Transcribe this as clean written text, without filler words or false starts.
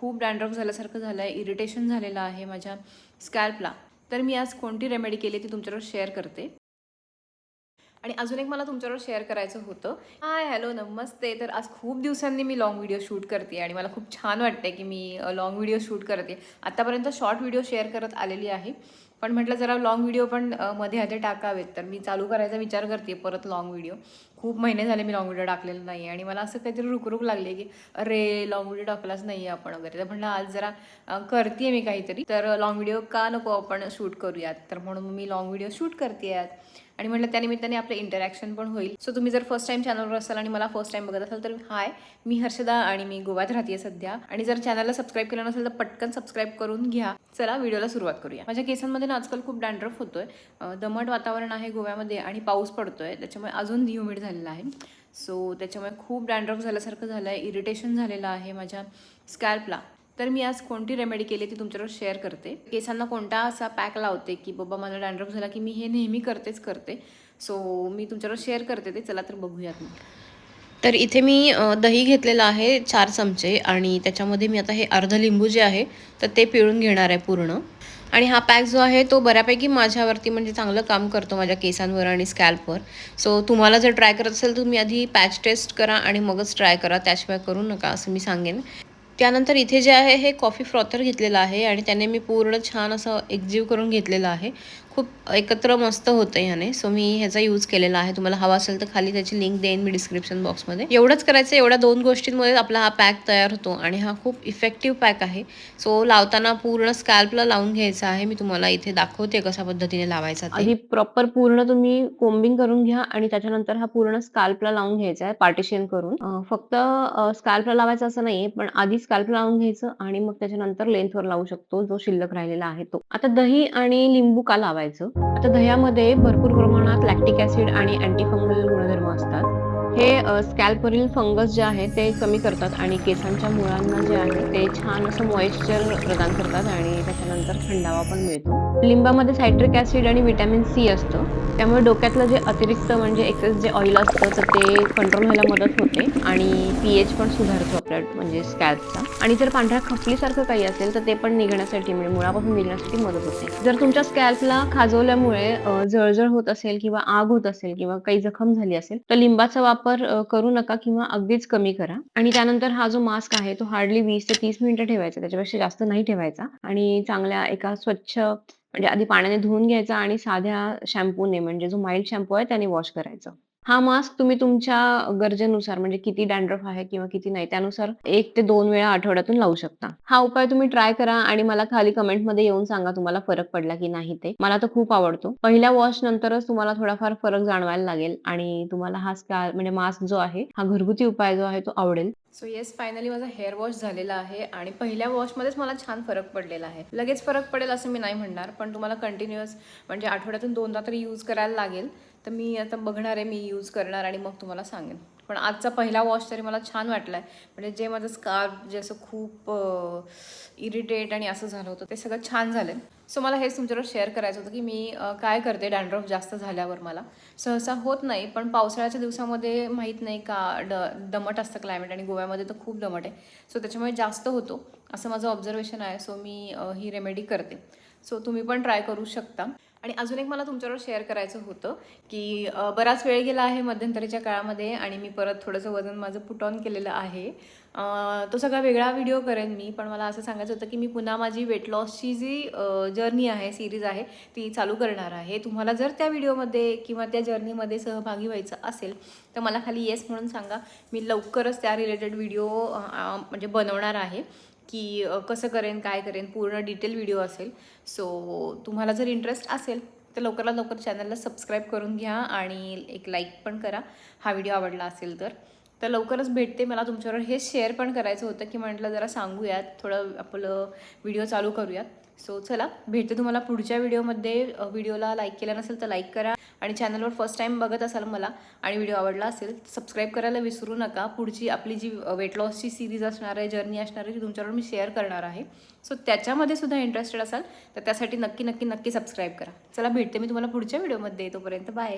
खूप डॅन्ड्रफ झाल्यासारखं झालं आहे, इरिटेशन झालेलं आहे माझ्या स्कॅल्पला. तर मी आज कोणती रेमेडी केली ती तुमच्याबरोबर शेअर करते. आणि अजून एक मला तुमच्याबरोबर शेअर करायचं होतं. हाय, हॅलो, नमस्ते. तर आज खूप दिवसांनी मी लाँग व्हिडिओ शूट करते आणि मला खूप छान वाटतंय की मी लाँग व्हिडिओ शूट करते. आत्तापर्यंत शॉर्ट व्हिडिओ शेअर करत आलेली आहे. पण म्हटलं जरा लाँग व्हिडिओ पण मध्ये टाकावेत. तर मी चालू करायचा विचार करते परत लाँग व्हिडिओ. खूप महिने झाले मी लाँग व्हिडिओ टाकलेला नाही आणि मला असं काहीतरी रुकरुक लागली की अरे, लाँग व्हिडिओ टाकलाच नाही आपण वगैरे. तर म्हटलं आज जरा करते मी काहीतरी. तर लाँग व्हिडिओ का नको आपण शूट करूयात. तर म्हणून मी लाँग व्हिडिओ शूट करते आज. आणि म्हटलं त्यानिमित्ताने आपलं इंटरॅक्शन पण होईल. सो तुम्ही जर फर्स्ट टाईम चॅनलवर असाल आणि मला फर्स्ट टाईम बघत असाल तर हाय, मी हर्षदा आणि मी गोव्यात राहते सध्या. आणि जर चॅनलला सबस्क्राईब केलं नसेल तर पटकन सबस्क्राईब करून घ्या. चला व्हिडिओला सुरुवात करूया. माझ्या केसांमध्ये ना आजकाल खूप डॅन्ड्रफ होतोय. दमट वातावरण आहे गोव्यामध्ये आणि पाऊस पडतोय, त्याच्यामुळे अजून ह्युमिड झालेला आहे. सो त्याच्यामुळे खूप डॅन्ड्रफ झाल्यासारखं झालं आहे, इरिटेशन झालेलं आहे माझ्या स्कॅल्पला. तर मी आज कोणती रेमेडी केली ती तुमच्याबरोबर शेअर करते. केसांना कोणता असा पॅक लावते की बाबा मला डॅन्ड्रफ झाला की मी हे नेहमी करते. सो मी तुमच्याबरोबर शेअर करते ते. चला तर बघूयात मग. तर इथे मी दही घेतलेलं आहे 4 चमचे आणि त्याच्यामध्ये मी आता हे अर्ध लिंबू जे आहे तर ते पिळून घेणार आहे पूर्ण. आणि हा पॅक जो आहे तो बऱ्यापैकी माझ्यावरती म्हणजे चांगलं काम करतो माझ्या केसांवर आणि स्कॅल्पवर. सो तुम्हाला जर ट्राय करत असेल तर तुम्ही आधी पॅच टेस्ट करा आणि मगच ट्राय करा, त्याशिवाय करू नका असं मी सांगेन. त्यानंतर इथे जे आहे हे कॉफी फ्रॉथर घेतलेलं आहे आणि त्याने मी पूर्ण छान असं एकजीव करून घेतलेलं आहे. खूप एकत्र मस्त होतं ह्याने. सो मी ह्याचा यूज केलेला आहे. तुम्हाला हवा असेल तर खाली त्याची लिंक देईन मी डिस्क्रिप्शन बॉक्समध्ये. एवढंच करायचं, एवढ्या 2 गोष्टींमुळे आपला हा पॅक तयार होतो आणि हा खूप इफेक्टिव्ह पॅक आहे. सो लावताना पूर्ण स्कॅल्पला लावून घ्यायचा आहे. मी तुम्हाला इथे दाखवते कशा पद्धतीने लावायचा ते. आधी प्रॉपर पूर्ण तुम्ही कोम्बिंग करून घ्या आणि त्याच्यानंतर हा पूर्ण स्कॅल्पला लावून घ्यायचा आहे पार्टिशन करून. फक्त स्कॅल्पला लावायचं असं नाहीये, पण आधी स्कॅल्पला लावून घ्यायचं आणि मग त्याच्यानंतर लेन्थवर लावू शकतो जो शिल्लक राहिलेला आहे तो. आता दही आणि लिंबू का लावायचं? आता दह्यामध्ये भरपूर प्रमाणात लॅक्टिक ॲसिड आणि अँटी फंगल गुणधर्म असतात. हे स्कॅल्पवरील फंगस जे आहे ते कमी करतात आणि केसांच्या मुळांना जे आहे ते छान असं मॉइश्चर प्रदान करतात आणि त्याच्यानंतर थंडावा पण मिळतो. लिंबामध्ये सायट्रिक ॲसिड आणि व्हिटॅमिन सी असतं. त्यामुळे डोक्यातलं जे अतिरिक्त म्हणजे एक्सेस जे ऑइल असतं तर ते कंट्रोल व्हायला मदत होते आणि पीएच पण सुधारतो आपल्या म्हणजे स्कॅल्पचा. आणि जर पांढऱ्या खपलीसारखं काही असेल तर ते पण निघण्यासाठी म्हणजे मुळापासून निघण्यासाठी मदत होते. जर तुमच्या स्कॅल्पला खाजवल्यामुळे जळजळ होत असेल किंवा आग होत असेल किंवा काही जखम झाली असेल तर लिंबाचा वापर करू नका किंवा अगदीच कमी करा. आणि त्यानंतर हा जो मास्क आहे तो हार्डली 20 ते 30 मिनिटं ठेवायचा, त्याच्यापेक्षा जास्त नाही ठेवायचा. आणि चांगल्या एका स्वच्छ म्हणजे आधी पाण्याने धुवून घ्यायचा आणि साध्या शॅम्पूने म्हणजे जो माईल्ड शॅम्पू आहे त्याने वॉश करायचं. हा मास्क तुम्ही तुमच्या गरजेनुसार म्हणजे किती डॅन्ड्रफ आहे किंवा किती नाही त्यानुसार 1 ते 2 वेळा आठवड्यातून लावू शकता. हा उपाय तुम्ही ट्राय करा आणि मला खाली कमेंटमध्ये येऊन सांगा तुम्हाला फरक पडला की नाही ते. मला तर खूप आवडतो. पहिल्या वॉश नंतरच तुम्हाला थोडाफार फरक जाणवायला लागेल आणि तुम्हाला हा म्हणजे मास्क जो आहे, हा घरगुती उपाय जो आहे तो आवडेल. सो येस, फायनली माझा हेअर वॉश झालेला आहे आणि पहिल्या वॉशमध्येच मला छान फरक पडलेला आहे. लगेच फरक पडेल असं मी नाही म्हणणार, पण तुम्हाला कंटिन्युअस म्हणजे आठवड्यातून 2दा तरी यूज करायला लागेल. तर मी आता बघणार आहे, मी यूज करणार आणि मग तुम्हाला सांगेन. पण आजचा पहिला वॉश तरी मला छान वाटला आहे. म्हणजे जे माझं स्कार्फ जे असं खूप इरिटेट आणि असं झालं होतं ते सगळं छान झालं. सो मला हेच तुमच्याबरोबर शेअर करायचं होतं की मी काय करते डॅन्ड्रफ जास्त झाल्यावर. मला सहसा होत नाही, पण पावसाळ्याच्या दिवसामध्ये माहीत नाही का दमट असतं क्लायमेट आणि गोव्यामध्ये तर खूप दमट आहे. सो त्याच्यामुळे जास्त होतो असं माझं ऑब्झर्वेशन आहे. सो मी ही रेमेडी करते. सो तुम्ही पण ट्राय करू शकता. आणि अजून एक मला तुमच्याबरोबर शेअर करायचं होतं की बराच वेळ गेला आहे मध्यंतरीच्या काळामध्ये आणि मी परत थोडंसं वजन माझं पुट ऑन केलेलं आहे. तो सगळा वेगळा व्हिडिओ करेन मी, पण मला असं सांगायचं होतं की मी पुन्हा माझी वेट लॉसची जी जर्नी आहे, सिरीज आहे ती चालू करणार आहे. तुम्हाला जर त्या व्हिडिओमध्ये किंवा त्या जर्नीमध्ये सहभागी व्हायचं असेल तर मला खाली येस म्हणून सांगा. मी लवकरच त्या रिलेटेड व्हिडिओ म्हणजे बनवणार आहे की कसं करेन, काय करेन, पूर्ण डिटेल व्हिडिओ असेल. सो तुम्हाला जर इंटरेस्ट असेल तर लवकरात लवकर चॅनलला सबस्क्राईब करून घ्या आणि एक लाईक पण करा हा व्हिडिओ आवडला असेल तर. तर लवकरच भेटते. मला तुमच्याबरोबर हे शेअर पण करायचं होतं की म्हटलं जरा सांगूयात, थोडं आपलं व्हिडिओ चालू करूयात. सो चला भेटते तुम्हाला पुढच्या व्हिडिओमध्ये. व्हिडिओला लाईक केला नसेल तर लाईक करा आणि चॅनलवर फर्स्ट टाईम बघत असाल मला आणि व्हिडिओ आवडला असेल सबस्क्राईब करायला विसरू नका. पुढची आपली जी वेट लॉसची सिरीज असणार आहे, जर्नी असणार आहे, ती तुमच्याबरोबर मी शेअर करणार आहे. सो त्याच्यामध्ये सुद्धा इंटरेस्टेड असाल तर त्यासाठी नक्की नक्की नक्की सबस्क्राईब करा. चला भेटते मी तुम्हाला पुढच्या व्हिडिओमध्ये. तोपर्यंत बाय.